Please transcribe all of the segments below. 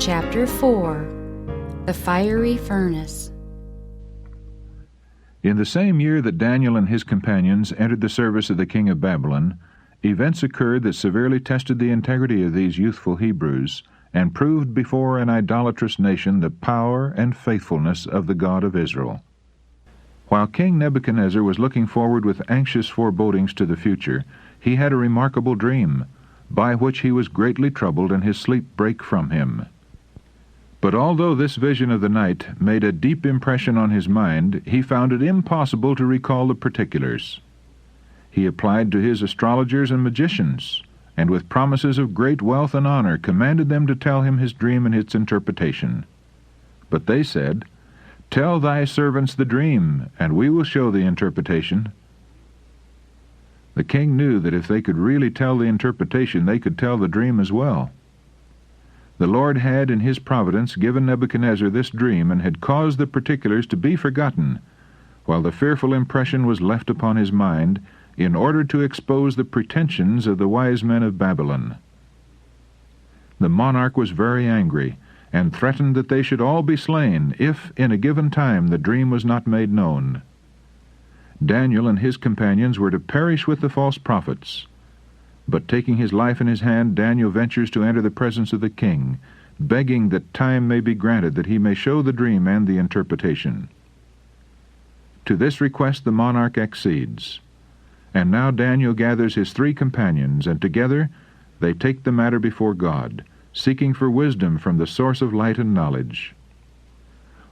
Chapter 4. The Fiery Furnace. In the same year that Daniel and his companions entered the service of the king of Babylon, events occurred that severely tested the integrity of these youthful Hebrews, and proved before an idolatrous nation the power and faithfulness of the God of Israel. While King Nebuchadnezzar was looking forward with anxious forebodings to the future, he had a remarkable dream, by which he was greatly troubled, and his sleep brake from him. But although this vision of the night made a deep impression on his mind, he found it impossible to recall the particulars. He applied to his astrologers and magicians, and with promises of great wealth and honor commanded them to tell him his dream and its interpretation. But they said, "Tell thy servants the dream, and we will show the interpretation." The king knew that if they could really tell the interpretation, they could tell the dream as well. The Lord had, in his providence, given Nebuchadnezzar this dream, and had caused the particulars to be forgotten, while the fearful impression was left upon his mind, in order to expose the pretensions of the wise men of Babylon. The monarch was very angry, and threatened that they should all be slain, if, in a given time, the dream was not made known. Daniel and his companions were to perish with the false prophets. But taking his life in his hand, Daniel ventures to enter the presence of the king, begging that time may be granted that he may show the dream and the interpretation. To this request the monarch accedes. And now Daniel gathers his 3 companions, and together they take the matter before God, seeking for wisdom from the source of light and knowledge.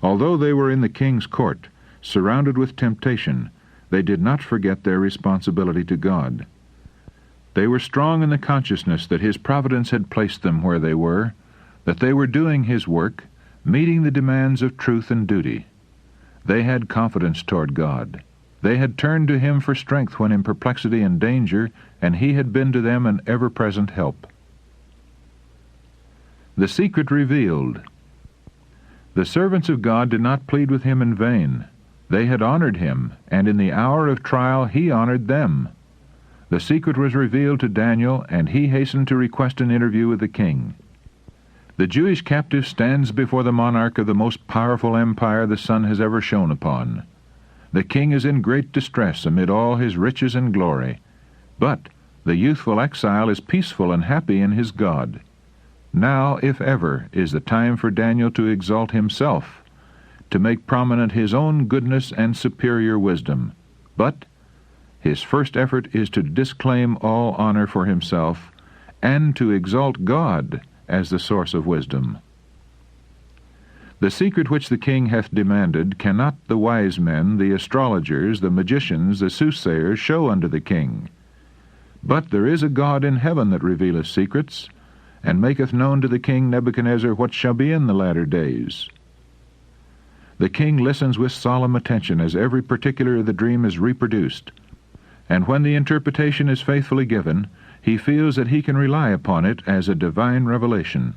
Although they were in the king's court, surrounded with temptation, they did not forget their responsibility to God. They were strong in the consciousness that his providence had placed them where they were, that they were doing his work, meeting the demands of truth and duty. They had confidence toward God. They had turned to him for strength when in perplexity and danger, and he had been to them an ever-present help. The secret revealed. The servants of God did not plead with him in vain. They had honored him, and in the hour of trial he honored them. The secret was revealed to Daniel, and he hastened to request an interview with the king. The Jewish captive stands before the monarch of the most powerful empire the sun has ever shone upon. The king is in great distress amid all his riches and glory, but the youthful exile is peaceful and happy in his God. Now, if ever, is the time for Daniel to exalt himself, to make prominent his own goodness and superior wisdom. But his first effort is to disclaim all honor for himself, and to exalt God as the source of wisdom. The secret which the king hath demanded cannot the wise men, the astrologers, the magicians, the soothsayers show unto the king. But there is a God in heaven that revealeth secrets, and maketh known to the king Nebuchadnezzar what shall be in the latter days. The king listens with solemn attention as every particular of the dream is reproduced, and when the interpretation is faithfully given, he feels that he can rely upon it as a divine revelation.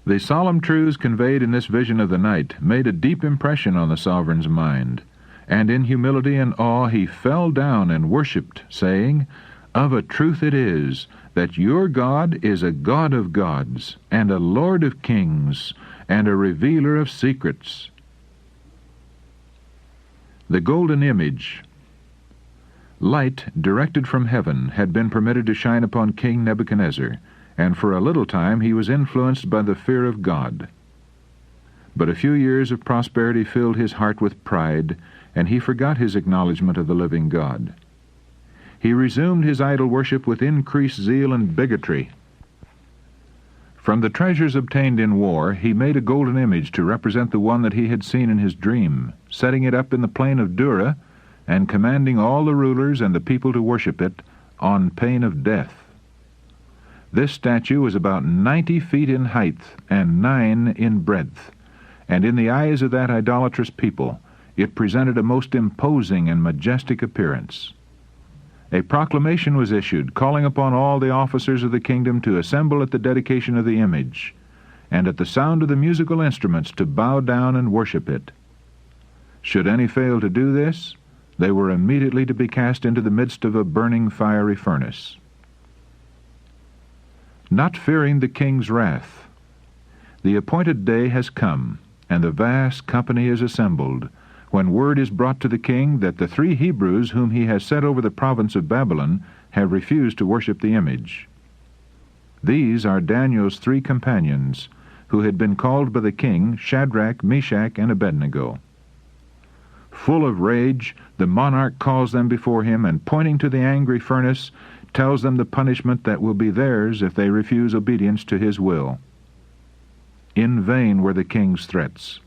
The solemn truths conveyed in this vision of the night made a deep impression on the sovereign's mind, and in humility and awe he fell down and worshipped, saying, "Of a truth it is, that your God is a God of gods, and a Lord of kings, and a revealer of secrets." The golden image. Light, directed from heaven, had been permitted to shine upon King Nebuchadnezzar, and for a little time he was influenced by the fear of God. But a few years of prosperity filled his heart with pride, and he forgot his acknowledgment of the living God. He resumed his idol worship with increased zeal and bigotry. From the treasures obtained in war, he made a golden image to represent the one that he had seen in his dream, setting it up in the plain of Dura, and commanding all the rulers and the people to worship it on pain of death. This statue was about 90 feet in height and 9 in breadth, and in the eyes of that idolatrous people it presented a most imposing and majestic appearance. A proclamation was issued calling upon all the officers of the kingdom to assemble at the dedication of the image, and at the sound of the musical instruments to bow down and worship it. Should any fail to do this, they were immediately to be cast into the midst of a burning fiery furnace. Not fearing the king's wrath, The appointed day has come, and the vast company is assembled, when word is brought to the king that the 3 Hebrews whom he has set over the province of Babylon have refused to worship the image. These are Daniel's 3 companions, who had been called by the king Shadrach, Meshach, and Abednego. Full of rage, the monarch calls them before him, and pointing to the angry furnace, tells them the punishment that will be theirs if they refuse obedience to his will. In vain were the king's threats.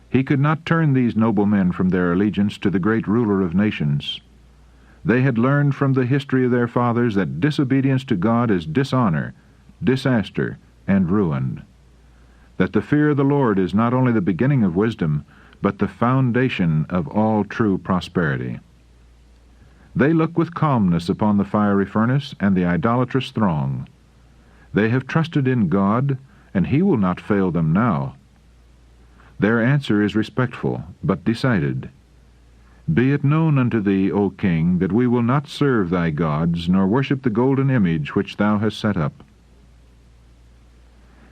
He could not turn these noble men from their allegiance to the great ruler of nations. They had learned from the history of their fathers that disobedience to God is dishonor, disaster, and ruin. That the fear of the Lord is not only the beginning of wisdom, but the foundation of all true prosperity. They look with calmness upon the fiery furnace and the idolatrous throng. They have trusted in God, and he will not fail them now. Their answer is respectful, but decided. Be it known unto thee, O king, that we will not serve thy gods, nor worship the golden image which thou hast set up.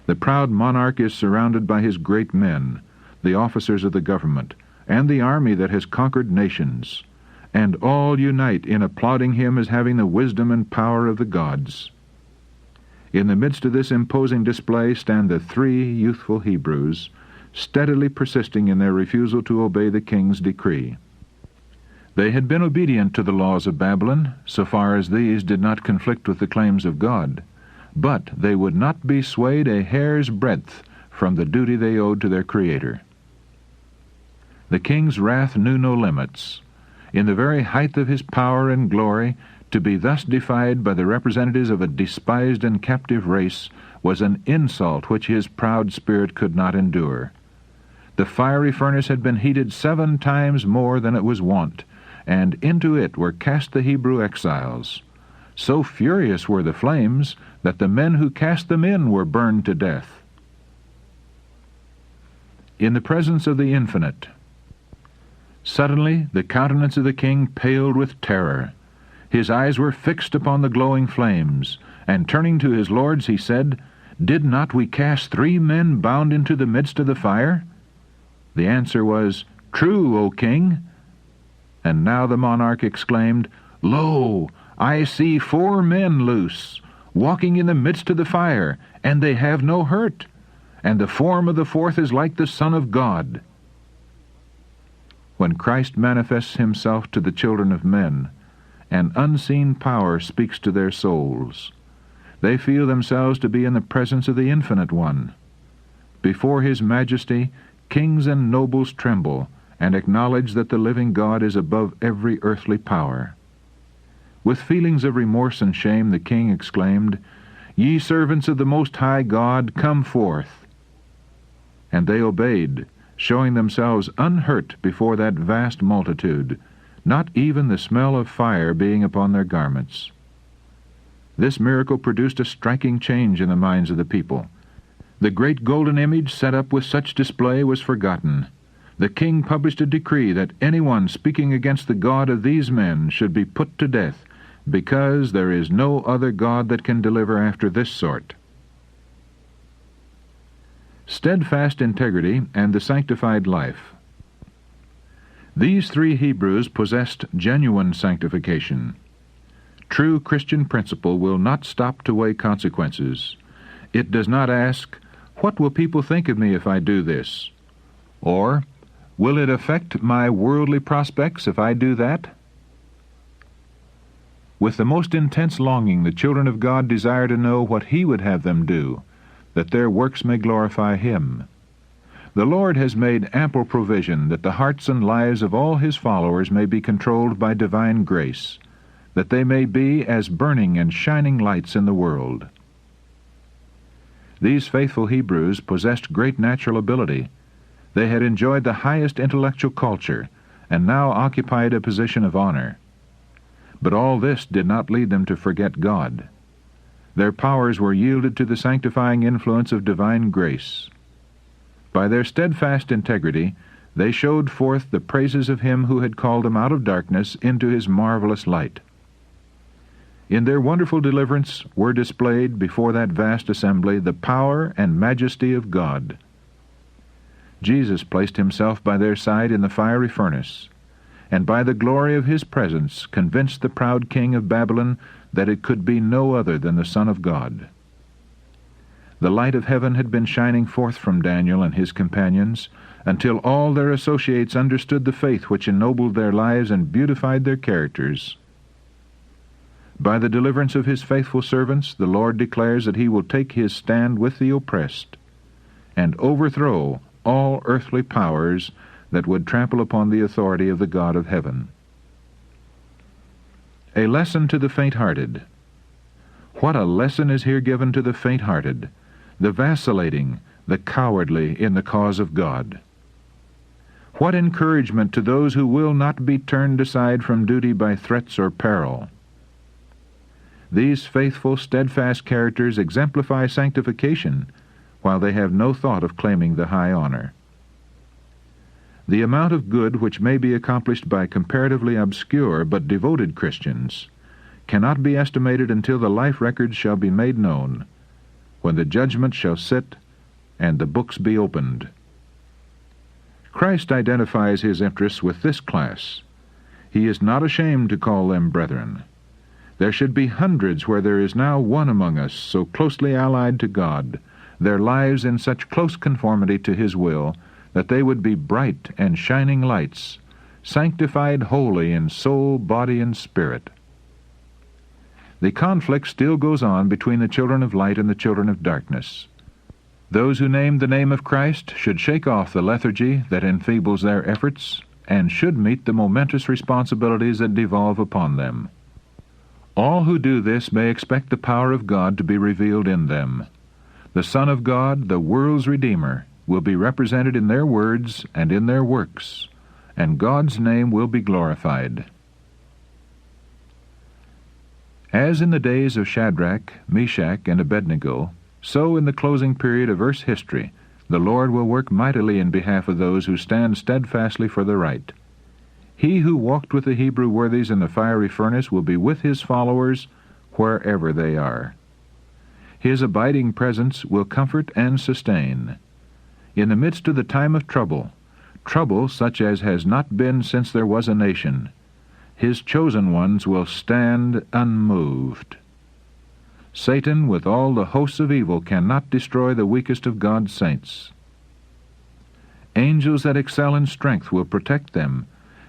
The proud monarch is surrounded by his great men, the officers of the government, and the army that has conquered nations, and all unite in applauding him as having the wisdom and power of the gods. In the midst of this imposing display stand the 3 youthful Hebrews, steadily persisting in their refusal to obey the king's decree. They had been obedient to the laws of Babylon, so far as these did not conflict with the claims of God, but they would not be swayed a hair's breadth from the duty they owed to their Creator. The king's wrath knew no limits. In the very height of his power and glory, to be thus defied by the representatives of a despised and captive race was an insult which his proud spirit could not endure. The fiery furnace had been heated 7 times more than it was wont, and into it were cast the Hebrew exiles. So furious were the flames that the men who cast them in were burned to death. In the presence of the Infinite, suddenly the countenance of the king paled with terror. His eyes were fixed upon the glowing flames, and turning to his lords he said, Did not we cast 3 men bound into the midst of the fire? The answer was, True, O king. And now the monarch exclaimed, Lo, I see 4 men loose, walking in the midst of the fire, and they have no hurt, and the form of the 4th is like the Son of God. When Christ manifests himself to the children of men, an unseen power speaks to their souls. They feel themselves to be in the presence of the Infinite One. Before his majesty, kings and nobles tremble, and acknowledge that the living God is above every earthly power. With feelings of remorse and shame, the king exclaimed, Ye servants of the Most High God, come forth. And they obeyed, showing themselves unhurt before that vast multitude, not even the smell of fire being upon their garments. This miracle produced a striking change in the minds of the people. The great golden image set up with such display was forgotten. The king published a decree that anyone speaking against the God of these men should be put to death, because there is no other God that can deliver after this sort. Steadfast integrity and the sanctified life. These 3 Hebrews possessed genuine sanctification. True Christian principle will not stop to weigh consequences. It does not ask, What will people think of me if I do this? Or, Will it affect my worldly prospects if I do that? With the most intense longing, the children of God desire to know what He would have them do, that their works may glorify Him. The Lord has made ample provision that the hearts and lives of all His followers may be controlled by divine grace, that they may be as burning and shining lights in the world. These faithful Hebrews possessed great natural ability. They had enjoyed the highest intellectual culture, and now occupied a position of honor. But all this did not lead them to forget God. Their powers were yielded to the sanctifying influence of divine grace. By their steadfast integrity, they showed forth the praises of Him who had called them out of darkness into His marvelous light. In their wonderful deliverance were displayed before that vast assembly the power and majesty of God. Jesus placed himself by their side in the fiery furnace, and by the glory of his presence convinced the proud king of Babylon that it could be no other than the Son of God. The light of heaven had been shining forth from Daniel and his companions until all their associates understood the faith which ennobled their lives and beautified their characters. By the deliverance of his faithful servants, the Lord declares that he will take his stand with the oppressed and overthrow all earthly powers that would trample upon the authority of the God of heaven. A lesson to the faint-hearted. What a lesson is here given to the faint-hearted, the vacillating, the cowardly in the cause of God. What encouragement to those who will not be turned aside from duty by threats or peril. These faithful, steadfast characters exemplify sanctification, while they have no thought of claiming the high honor. The amount of good which may be accomplished by comparatively obscure but devoted Christians cannot be estimated until the life records shall be made known, when the judgment shall sit and the books be opened. Christ identifies his interests with this class. He is not ashamed to call them brethren. There should be hundreds where there is now one among us, so closely allied to God, their lives in such close conformity to his will, that they would be bright and shining lights, sanctified wholly in soul, body, and spirit. The conflict still goes on between the children of light and the children of darkness. Those who name the name of Christ should shake off the lethargy that enfeebles their efforts, and should meet the momentous responsibilities that devolve upon them. All who do this may expect the power of God to be revealed in them. The Son of God, the world's Redeemer, will be represented in their words and in their works, and God's name will be glorified. As in the days of Shadrach, Meshach, and Abednego, so in the closing period of earth's history, the Lord will work mightily in behalf of those who stand steadfastly for the right. He who walked with the Hebrew worthies in the fiery furnace will be with his followers wherever they are. His abiding presence will comfort and sustain. In the midst of the time of trouble such as has not been since there was a nation, his chosen ones will stand unmoved. Satan, with all the hosts of evil, cannot destroy the weakest of God's saints. Angels that excel in strength will protect them,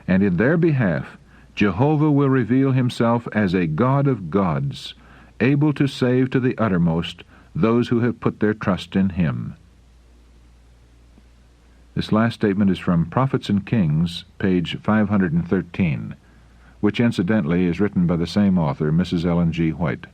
and in their behalf Jehovah will reveal himself as a God of gods, able to save to the uttermost those who have put their trust in him. This last statement is from Prophets and Kings, page 513, which incidentally is written by the same author, Mrs. Ellen G. White.